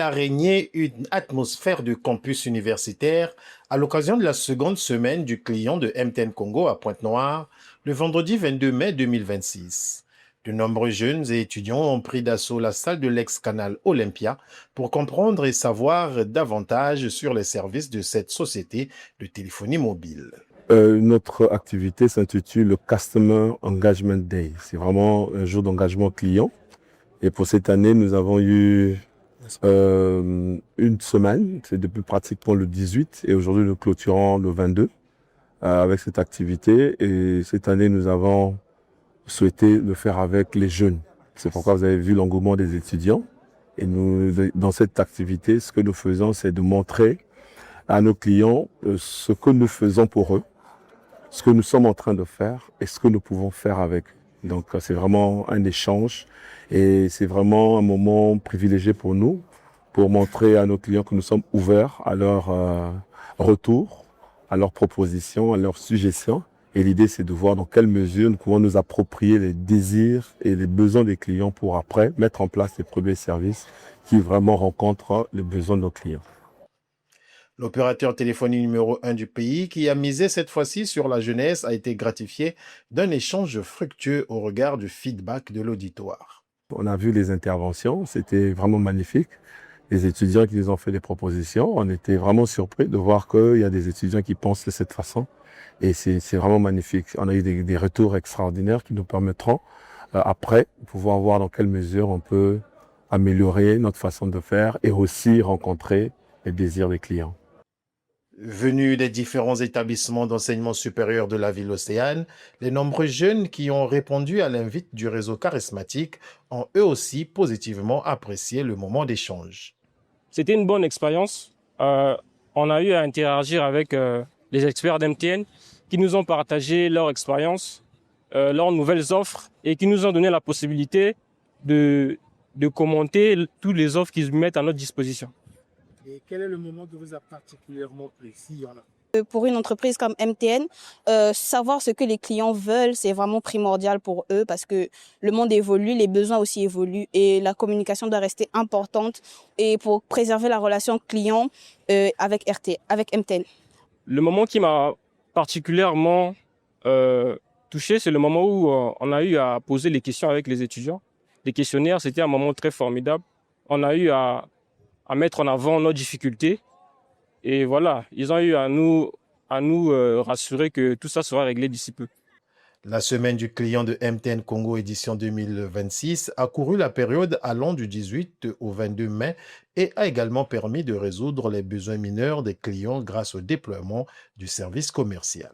a régné une atmosphère de campus universitaire à l'occasion de la seconde semaine du client de MTN Congo à Pointe-Noire, le vendredi 22 mai 2026. De nombreux jeunes et étudiants ont pris d'assaut la salle de l'ex-canal Olympia pour comprendre et savoir davantage sur les services de cette société de téléphonie mobile. Notre activité s'intitule le Customer Engagement Day. C'est vraiment un jour d'engagement client. Et pour cette année, nous avons eu une semaine, c'est depuis pratiquement le 18 et aujourd'hui nous clôturons le 22 avec cette activité. Et cette année, nous avons souhaité le faire avec les jeunes. C'est pourquoi vous avez vu l'engouement des étudiants. Et nous, dans cette activité, ce que nous faisons, c'est de montrer à nos clients ce que nous faisons pour eux, ce que nous sommes en train de faire et ce que nous pouvons faire avec. Donc c'est vraiment un échange et c'est vraiment un moment privilégié pour nous, pour montrer à nos clients que nous sommes ouverts à leur retour, à leurs propositions, à leurs suggestions. Et l'idée, c'est de voir dans quelle mesure nous pouvons nous approprier les désirs et les besoins des clients pour après mettre en place les premiers services qui vraiment rencontrent les besoins de nos clients. L'opérateur téléphonique numéro 1 du pays, qui a misé cette fois-ci sur la jeunesse, a été gratifié d'un échange fructueux au regard du feedback de l'auditoire. On a vu les interventions, c'était vraiment magnifique. Les étudiants qui nous ont fait des propositions, on était vraiment surpris de voir qu'il y a des étudiants qui pensent de cette façon. Et c'est vraiment magnifique. On a eu des retours extraordinaires qui nous permettront, après, de pouvoir voir dans quelle mesure on peut améliorer notre façon de faire et aussi rencontrer les désirs des clients. Venus des différents établissements d'enseignement supérieur de la ville Océane, les nombreux jeunes qui ont répondu à l'invite du réseau charismatique ont eux aussi positivement apprécié le moment d'échange. C'était une bonne expérience. On a eu à interagir avec les experts d'MTN qui nous ont partagé leur expérience, leurs nouvelles offres et qui nous ont donné la possibilité de commenter toutes les offres qu'ils mettent à notre disposition. Et quel est le moment qui vous a particulièrement précis? Pour une entreprise comme MTN, savoir ce que les clients veulent, c'est vraiment primordial pour eux parce que le monde évolue, les besoins aussi évoluent et la communication doit rester importante et pour préserver la relation client avec MTN. Le moment qui m'a particulièrement touché, c'est le moment où on a eu à poser les questions avec les étudiants. Les questionnaires, c'était un moment très formidable. On a eu à mettre en avant nos difficultés. Et voilà, ils ont eu à nous rassurer que tout ça sera réglé d'ici peu. La semaine du client de MTN Congo édition 2026 a couru la période allant du 18 au 22 mai et a également permis de résoudre les besoins mineurs des clients grâce au déploiement du service commercial.